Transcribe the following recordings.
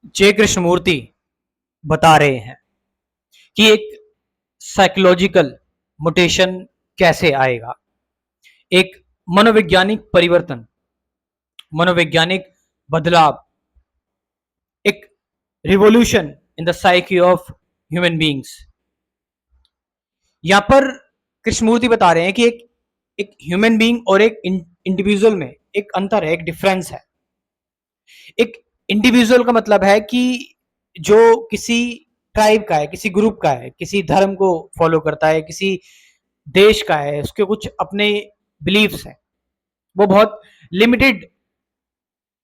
जय कृष्णमूर्ति बता रहे हैं कि एक साइकोलॉजिकल मुटेशन कैसे आएगा, एक मनोवैज्ञानिक परिवर्तन, मनोवैज्ञानिक बदलाव, एक revolution in the psyche of human beings. यहां पर कृष्णमूर्ति बता रहे हैं कि एक एक ह्यूमन बींग और एक इंडिविजुअल में एक अंतर है, एक डिफरेंस है। एक इंडिविजुअल का मतलब है कि जो किसी ट्राइब का है, किसी ग्रुप का है, किसी धर्म को फॉलो करता है, किसी देश का है, उसके कुछ अपने बिलीव्स हैं, वो बहुत लिमिटेड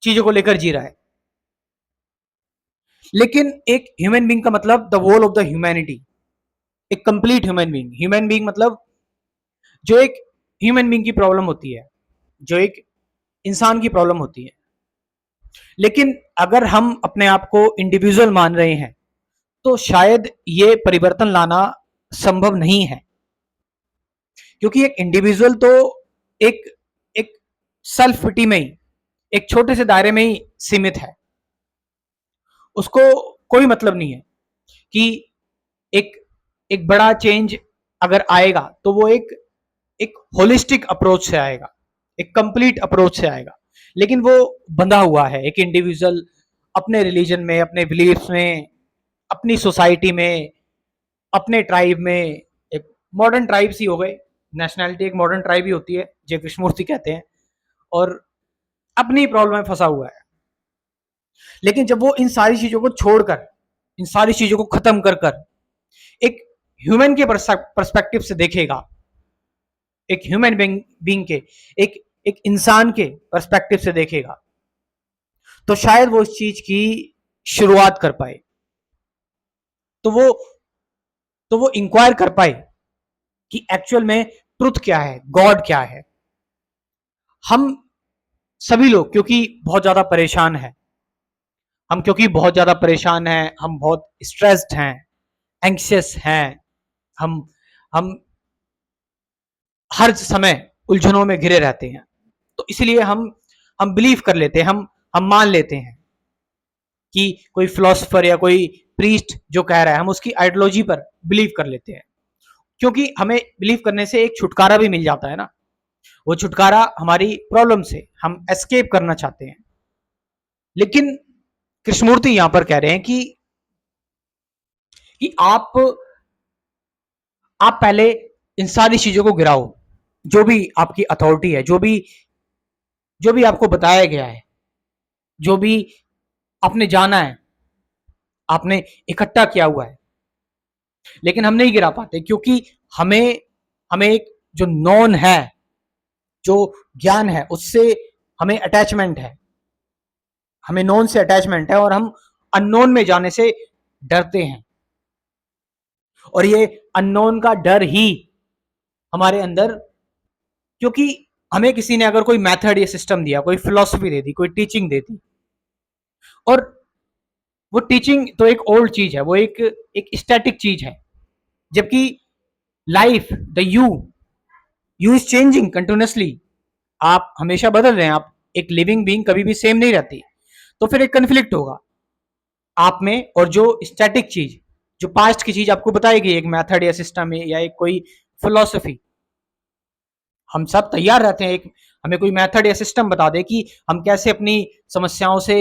चीजों को लेकर जी रहा है। लेकिन एक ह्यूमन बीइंग का मतलब the whole of the humanity, एक complete human being. Human being मतलब जो एक ह्यूमन बीइंग की प्रॉब्लम होती है, जो एक इंसान की प्रॉब्लम होती है। लेकिन अगर हम अपने आप को इंडिविजुअल मान रहे हैं तो शायद ये परिवर्तन लाना संभव नहीं है, क्योंकि एक इंडिविजुअल तो एक एक सेल्फ पिटी में ही, एक छोटे से दायरे में ही सीमित है। उसको कोई मतलब नहीं है कि एक एक बड़ा चेंज अगर आएगा तो वो एक एक होलिस्टिक अप्रोच से आएगा, एक कंप्लीट अप्रोच से आएगा। लेकिन वो बंधा हुआ है एक इंडिविजुअल अपने रिलीजन में, अपने बिलीफ्स में, अपनी सोसाइटी में, अपने ट्राइब में। एक मॉडर्न ट्राइब्स ही हो गए, नेशनैलिटी एक मॉडर्न ट्राइब ही होती है, जय कृष्णमूर्ति कहते हैं, और अपनी प्रॉब्लम में फंसा हुआ है। लेकिन जब वो इन सारी चीजों को छोड़कर, इन सारी चीजों को खत्म कर कर एक ह्यूमन के पर्सपेक्टिव से देखेगा, एक ह्यूमन बीइंग के, एक एक इंसान के पर्सपेक्टिव से देखेगा, तो शायद वो इस चीज की शुरुआत कर पाए, तो वो तो वो इंक्वायर कर पाए कि एक्चुअल में ट्रुथ क्या है, गॉड क्या है। हम सभी लोग क्योंकि बहुत ज्यादा परेशान है, हम बहुत स्ट्रेस्ड हैं, एंक्सियस हैं, हम हम हर समय उलझनों में घिरे रहते हैं। तो इसलिए हम बिलीव कर लेते हैं, हम मान लेते हैं कि कोई फिलोसोफर या कोई प्रीस्ट जो कह रहा है, हम उसकी आइडियोलॉजी पर बिलीव कर लेते हैं, क्योंकि हमें बिलीव करने से एक छुटकारा भी मिल जाता है ना। वो छुटकारा हमारी प्रॉब्लम से, हम एस्केप करना चाहते हैं। लेकिन कृष्णमूर्ति यहां पर कह रहे हैं कि आप पहले इन सारी चीजों को गिराओ, जो भी आपकी अथॉरिटी है, जो भी आपको बताया गया है, जो भी आपने जाना है, आपने इकट्ठा किया हुआ है। लेकिन हम नहीं गिरा पाते क्योंकि हमें हमें एक जो नॉन है, जो ज्ञान है, उससे हमें अटैचमेंट है, हमें नॉन से अटैचमेंट है, और हम अननोन में जाने से डरते हैं। और ये अननोन का डर ही हमारे अंदर, क्योंकि हमें किसी ने अगर कोई मेथड या सिस्टम दिया, कोई फिलॉसफी दे दी, कोई टीचिंग दे दी, और वो टीचिंग तो एक ओल्ड चीज है, वो एक स्टैटिक चीज है, जबकि life, the you is changing continuously. आप हमेशा बदल रहे हैं, आप एक लिविंग बीइंग कभी भी सेम नहीं रहती। तो फिर एक कन्फ्लिक्ट होगा आप में और जो स्टैटिक चीज, जो पास्ट की चीज आपको बताएगी, एक मेथड या सिस्टम या एक कोई फिलोसफी। हम सब तैयार रहते हैं, एक हमें कोई मेथड या सिस्टम बता दे कि हम कैसे अपनी समस्याओं से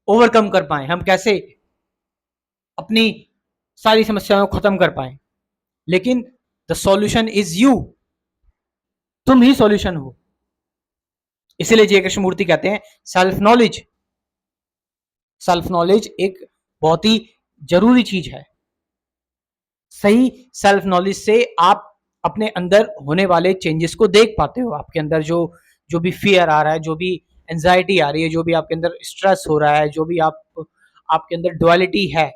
ओवरकम कर पाए, हम कैसे अपनी सारी समस्याओं को खत्म कर पाए। लेकिन द सॉल्यूशन इज यू, तुम ही सॉल्यूशन हो। इसीलिए जय कृष्णमूर्ति कहते हैं सेल्फ नॉलेज एक बहुत ही जरूरी चीज है। सही सेल्फ नॉलेज से आप अपने अंदर होने वाले चेंजेस को देख पाते हो। आपके अंदर जो जो भी फियर आ रहा है, जो भी एंजाइटी आ रही है, जो भी आपके अंदर स्ट्रेस हो रहा है, जो भी आपके अंदर डुअलिटी है,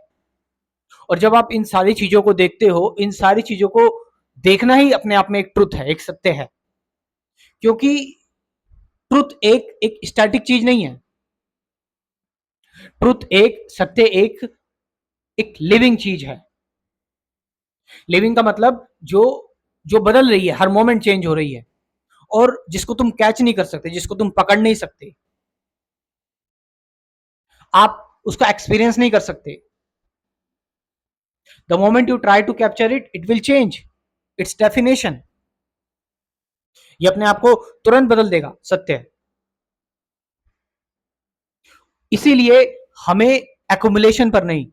और जब आप इन सारी चीजों को देखते हो, इन सारी चीजों को देखना ही अपने आप में एक ट्रुथ है, एक सत्य है। क्योंकि ट्रुथ एक एक स्टैटिक चीज नहीं है, ट्रुथ एक सत्य, एक एक लिविंग चीज है। लिविंग का मतलब जो जो बदल रही है, हर मोमेंट चेंज हो रही है, और जिसको तुम कैच नहीं कर सकते, जिसको तुम पकड़ नहीं सकते। आप उसका एक्सपीरियंस नहीं कर सकते। The moment you try to capture it, it will change its definition. ये अपने आप को तुरंत बदल देगा, सत्य है। इसीलिए हमें एक्युमुलेशन पर नहीं,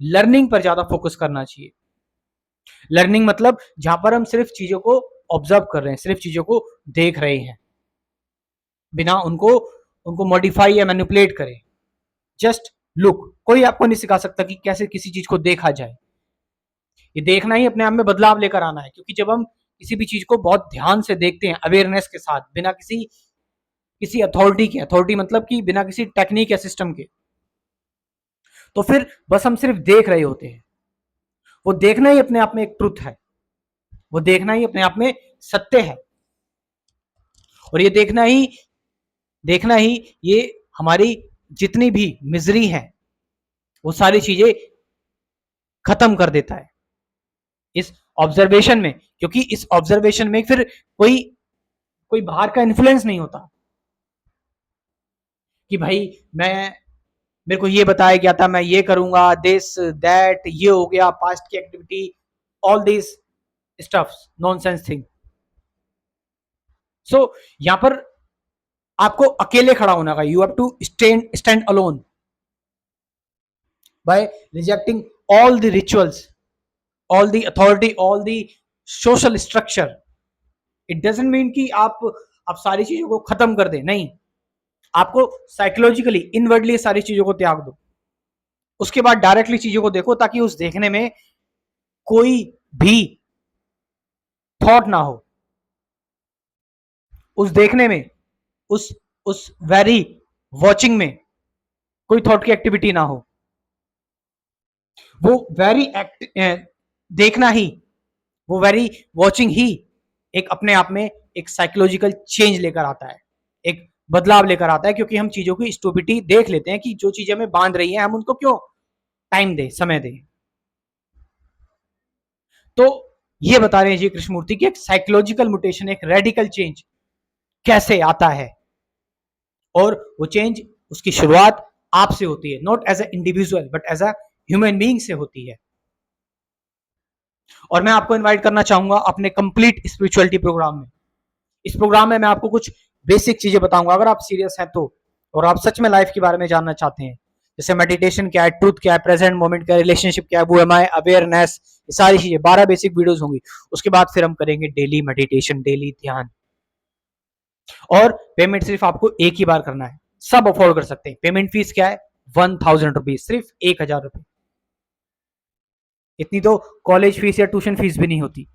लर्निंग पर ज्यादा फोकस करना चाहिए। लर्निंग मतलब जहां पर हम सिर्फ चीजों को ऑब्जर्व कर रहे हैं, सिर्फ चीजों को देख रहे हैं, बिना उनको उनको मॉडिफाई या मैनिपुलेट करें। Just look. कोई आपको नहीं सिखा सकता कि कैसे किसी चीज को देखा जाए। ये देखना ही अपने आप में बदलाव लेकर आना है, क्योंकि जब हम किसी भी चीज को बहुत ध्यान से देखते हैं, अवेयरनेस के साथ, बिना किसी किसी अथॉरिटी के, अथॉरिटी मतलब कि बिना किसी टेक्निक या सिस्टम के, तो फिर बस हम सिर्फ देख रहे होते हैं। वो देखना ही अपने आप में एक ट्रुथ है, वो देखना ही अपने आप में सत्य है। और ये देखना ही ये हमारी जितनी भी मिजरी है वो सारी चीजें खत्म कर देता है इस ऑब्जर्वेशन में। क्योंकि इस ऑब्जर्वेशन में फिर कोई कोई बाहर का इन्फ्लुएंस नहीं होता कि भाई मैं मेरे को ये बताया गया था मैं ये करूंगा, दिस दैट, ये हो गया पास्ट की activity, all this stuffs, nonsense thing. So यहां पर आपको अकेले खड़ा होना का, you have to stand alone by rejecting all the rituals, all the authority, all the social structure. It doesn't mean कि आप सारी चीजों को खत्म कर दें, नहीं। आपको साइकोलॉजिकली इनवर्डली सारी चीजों को त्याग दो, उसके बाद डायरेक्टली चीजों को देखो, ताकि उस देखने में कोई भी थॉट ना हो, उस देखने में, उस वेरी वॉचिंग में कोई थॉट की एक्टिविटी ना हो। वो वेरी देखना ही, वो वेरी वॉचिंग ही एक अपने आप में एक साइकोलॉजिकल चेंज लेकर आता है, एक बदलाव लेकर आता है। क्योंकि हम चीजों की स्टूपिडिटी देख लेते हैं कि जो चीजें हमें बांध रही हैं, हम उनको क्यों टाइम दे, समय दे। तो ये बता रहे हैं जी कृष्णमूर्ति की एक साइकोलॉजिकल म्यूटेशन, एक रेडिकल चेंज कैसे आता है। और वो चेंज, उसकी शुरुआत आपसे होती है, not as a individual but as a human being से होती है। और मैं आपको इनवाइट करना चाहूंगा अपने कंप्लीट स्पिरिचुअलिटी प्रोग्राम में। इस प्रोग्राम में मैं आपको कुछ बेसिक चीजें बताऊंगा, अगर आप सीरियस हैं तो, और आप सच में लाइफ के बारे में जानना चाहते हैं, जैसे मेडिटेशन क्या है, ट्रूथ क्या है, प्रेजेंट मोमेंट क्या है, रिलेशनशिप क्या है, वो एम आई, अवेयरनेस, ये सारी चीजें 12 बेसिक वीडियोस होंगी। उसके बाद फिर हम करेंगे डेली मेडिटेशन, डेली ध्यान। और पेमेंट सिर्फ आपको एक ही बार करना है, सब अफोर्ड कर सकते हैं। पेमेंट फीस क्या है? 1000 रुपीज, सिर्फ 1000 रुपए। इतनी तो कॉलेज फीस या ट्यूशन फीस भी नहीं होती।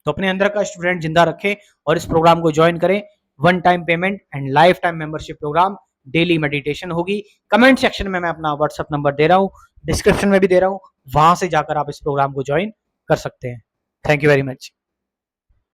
तो अपने अंदर का स्टूडेंट जिंदा रखें और इस प्रोग्राम को ज्वाइन करें। One time payment and life time membership programme, daily meditation होगी। कमेंट सेक्शन में मैं अपना व्हाट्सएप नंबर दे रहा हूँ, डिस्क्रिप्शन में भी दे रहा हूँ, वहां से जाकर आप इस प्रोग्राम को ज्वाइन कर सकते हैं। Thank you very much.